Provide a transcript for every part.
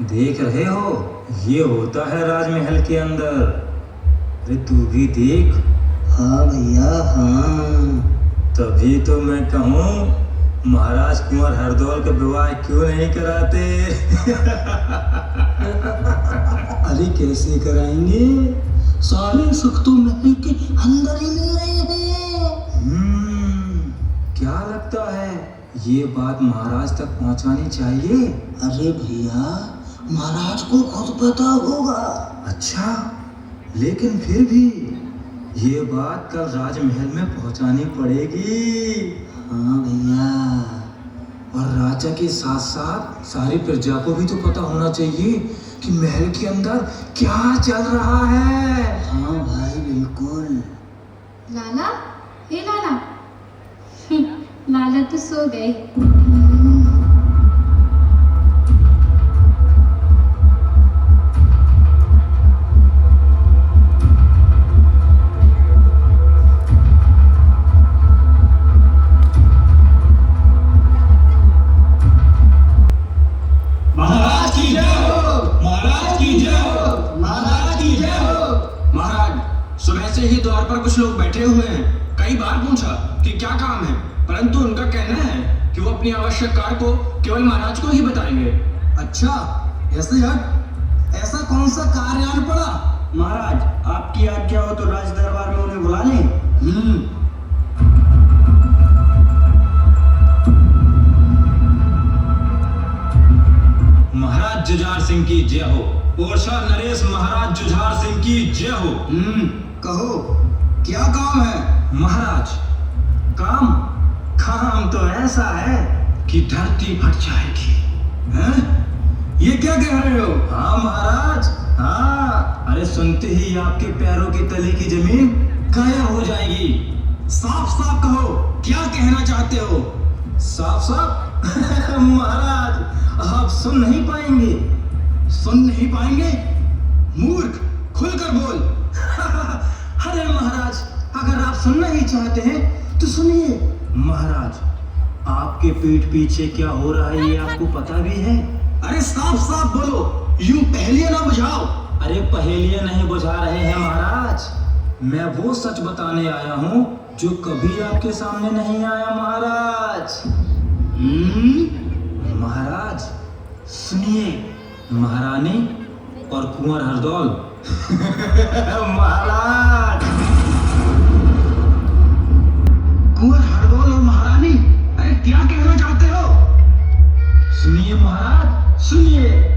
देख रहे हो, ये होता है राजमहल के अंदर। अरे तू भी देख। हाँ भैया हाँ। तभी तो मैं कहूँ, महाराज कुंवर हरदौल का विवाह क्यों नहीं कराते? अरे कैसे कराएंगे, सारे सुख तो महल के अंदर ही मिल रहे हैं। क्या लगता है, ये बात महाराज तक पहुंचानी चाहिए? अरे भैया, महाराज को खुद पता होगा। अच्छा, लेकिन फिर भी ये बात कल राजमहल में पहुंचानी पड़ेगी। हाँ भैया। और राजा के साथ साथ सारी प्रजा को भी तो पता होना चाहिए कि महल के अंदर क्या चल रहा है। हाँ भाई बिल्कुल। लाला, हे लाला। लाला तो सो गए। महाराज की जय हो, महाराज की जय हो, महाराज की जय हो। महाराज, सुबह से ही द्वार पर कुछ लोग बैठे हुए हैं। कई बार पूछा कि क्या काम है, परंतु उनका कहना है कि वो अपनी आवश्यक कार्य को केवल महाराज को ही बताएंगे। अच्छा, ऐसे हट, ऐसा कौन सा कार्य आन पड़ा? महाराज, आपकी आज्ञा हो तो राज दरबार में उन्हें बुला लें। महाराज जुझार सिंह की जय हो। ओरछा नरेश महाराज जुझार सिंह की जय हो। कहो, क्या काम है? महाराज, काम तो ऐसा है कि धरती फट जाएगी। हैं? ये क्या कह रहे हो? हाँ महाराज, हाँ। अरे सुनते ही आपके पैरों की तले की जमीन गायब हो जाएगी। साफ साफ कहो, क्या कहना चाहते हो? साफ साफ? महाराज, आप सुन नहीं पाएंगे। सुन नहीं पाएंगे? मूर्ख, खुलकर बोल। अरे महाराज, अगर आप सुनना ही चाहते हैं तो सुनिए। महाराज, आपके पीठ पीछे क्या हो रहा है ये आपको पता भी है? अरे साफ साफ बोलो, यूं पहेलियां ना बुझाओ। अरे पहेलियां नहीं बुझा रहे हैं महाराज, मैं वो सच बताने आया हूँ जो कभी आपके सामने नहीं आया महाराज। महाराज सुनिए, महारानी और कुंवर हरदौल। महाराज, कुंवर हरदौल और महारानी, अरे क्या कहना चाहते हो? सुनिए महाराज, सुनिए।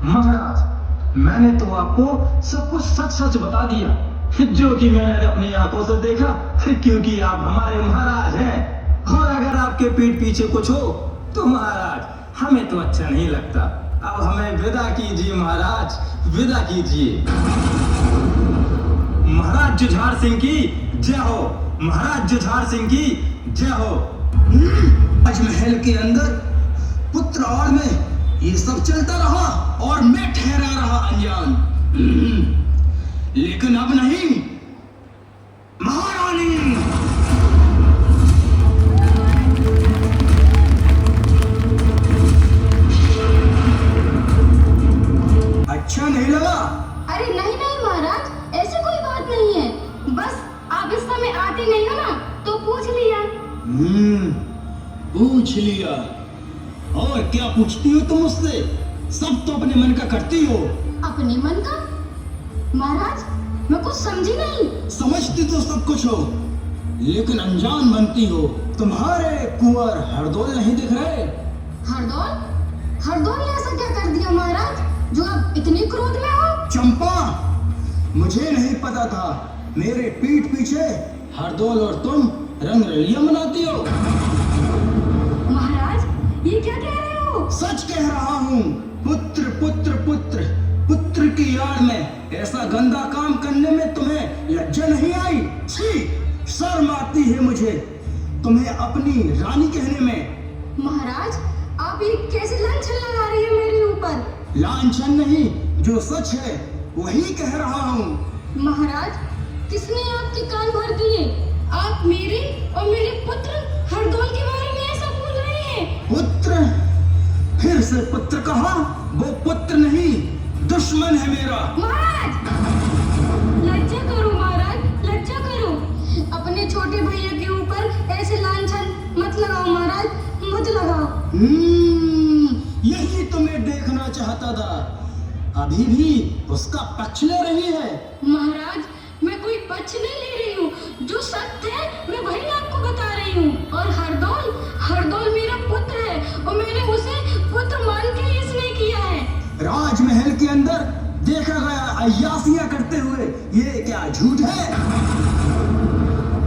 महाराज, मैंने तो आपको सब कुछ सच सच बता दिया, जो कि मैंने अपनी आंखों से देखा, क्योंकि आप हमारे महाराज हैं। और अगर आपके पीठ पीछे कुछ हो तो महाराज हमें तो अच्छा नहीं लगता। अब हमें विदा कीजिए महाराज, विदा कीजिए। महाराज जुझार सिंह की जय हो, महाराज जुझार सिंह की जय हो। राजमहल के अंदर पुत्र और में ये सब चलता रहा और मैं ठहरा रहा अनजान। लेकिन अब नहीं, महारानी। अच्छा नहीं लगा? अरे नहीं नहीं महाराज, ऐसी कोई बात नहीं है। बस आप इस समय आते नहीं हो ना, तो पूछ लिया। पूछ लिया। और क्या पूछती हो तुम मुझसे? सब तो अपने मन का करती हो। अपने मन का? महाराज मैं कुछ समझी नहीं। समझती तो सब कुछ हो, लेकिन अनजान बनती हो। तुम्हारे कुंवर हरदौल नहीं दिख रहे? हरदौल? हरदौल ने ऐसा क्या कर दिया महाराज जो आप इतने क्रोध में हो? चंपा, मुझे नहीं पता था मेरे पीठ पीछे हरदौल और तुम रंग रलियां मनाती हो। महाराज ये क्या कह रहे हो? सच कह रहा हूँ। पुत्र पुत्र पुत्र पुत्र की याद में ऐसा गंदा काम करने में तुम्हें लज्जा नहीं आई? छी, शर्म आती है मुझे तुम्हें अपनी रानी कहने में। महाराज आप ये कैसे लांछन लगा रही है मेरे ऊपर? लांछन नहीं, जो सच है वही कह रहा हूँ। महाराज किसने आपके कान भर दिए? आप मेरे और मेरे पुत्र हरदौल के बारे में ऐसा बोल रहे हैं? पुत्र? फिर से पुत्र कहा? वो पुत्र नहीं, दुश्मन है मेरा। महाराज लज्जा करो महाराज, लज्जा करो। अपने छोटे भैया के ऊपर ऐसे लांछन मत लगाओ महाराज, मत लगाओ। यही तो मैं देखना चाहता था। अभी भी उसका पक्ष ले रही है। महाराज मैं कोई पक्ष नहीं ले रही हूँ, जो सत्य है मैं वही आपको बता रही हूँ। और हरदौल, हरदौल मेरा पुत्र है और मैंने उसे पुत्र मान के ही स्नेह किया है। राजमहल के अंदर देखा गया अय्यासियां करते हुए ये क्या झूठ है?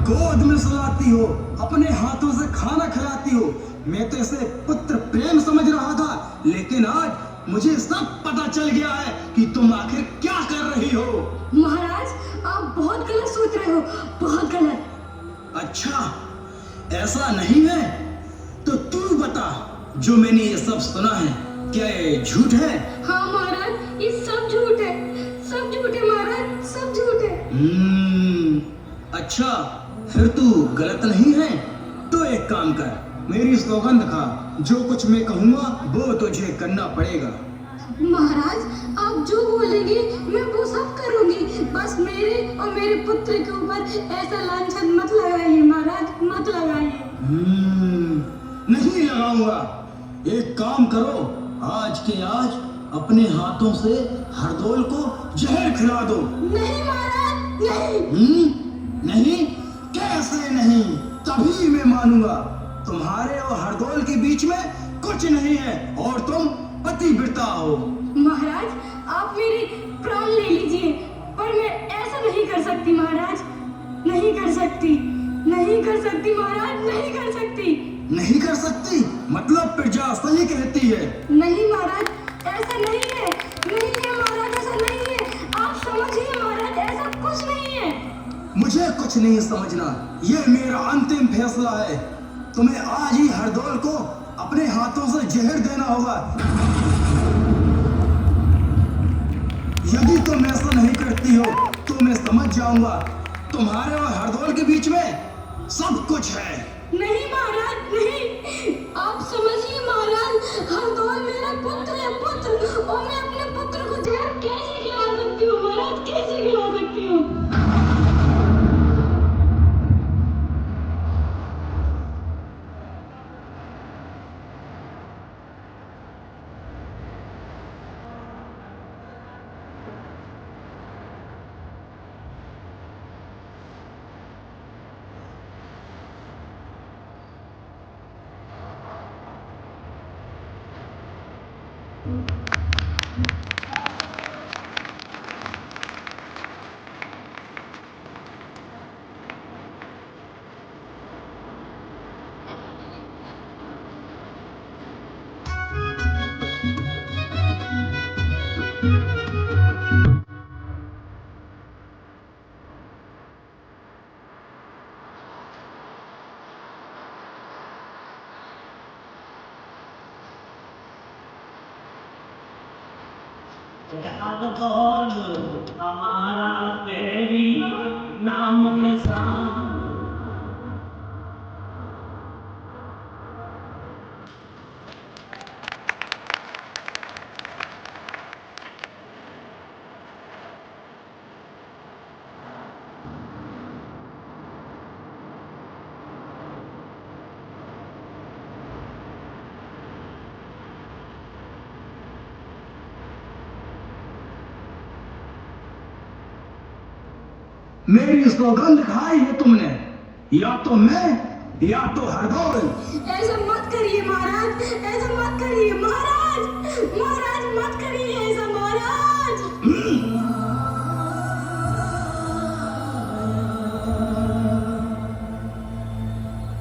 गोद में सुलाती हो, अपने हाथों से खाना खिलाती हो। मैं तो इसे पुत्र प्रेम समझ रहा था, लेकिन आज मुझे सब पता चल गया है कि तुम आखिर क्या कर रही हो। महाराज आप बहुत गलत सोच रहे हो, बहुत गलत। अच्छा, ऐसा नहीं है तो तू बता, जो मैंने ये सब सुना है क्या ये झूठ है? हाँ महाराज ये सब झूठ है, सब झूठ है महाराज, सब झूठ है। अच्छा, फिर तू गलत नहीं है तो एक काम कर, मेरी सौगंध खा। जो कुछ मैं कहूँगा वो तुझे करना पड़ेगा। महाराज आप जो बोलेंगे मैं वो सब करूंगी, बस मेरे और मेरे पुत्र के ऊपर ऐसा लांछन मत लगाइए महाराज, मत लगाइए। नहीं लगाऊंगा। एक काम करो, आज के आज अपने हाथों से हरदौल को जहर खिला दो। नहीं महाराज नहीं। नहीं? कैसे नहीं? तभी मैं मानूंगा। तुम्हारे और हरदौल के बीच में कुछ नहीं है और तुम पतिव्रता हो। महाराज आप मेरे प्राण ले लीजिए, पर मैं ऐसा नहीं कर सकती महाराज, नहीं कर सकती, नहीं कर सकती महाराज, नहीं कर सकती। नहीं कर सकती मतलब प्रजा सही कहती है। नहीं महाराज ऐसा नहीं है, नहीं है महाराज, ऐसा नहीं है। आप समझिए महाराज, ऐसा कुछ नहीं है। मुझे कुछ नहीं समझना, ये मेरा अंतिम फैसला है। तुम्हें आज ही हरदौल को अपने हाथों से जहर देना होगा। यदि तुम ऐसा नहीं करती हो तो मैं समझ जाऊंगा तुम्हारे और हरदौल के बीच में सब कुछ है। नहीं महाराज नहीं, आप समझिए महाराज, हरदौल मेरा पुत्र है, पुत्र, और मैं अपने पुत्र को जहर कैसे खिला सकती हूँ महाराज, कैसे खिला सकती हूँ? हरदौल हमारा तेरी नाम निशान। मेरी सौगंध खाई है तुमने, या तो मैं या तो हरदौल। ऐसा मत करिए महाराज, ऐसा मत करिए।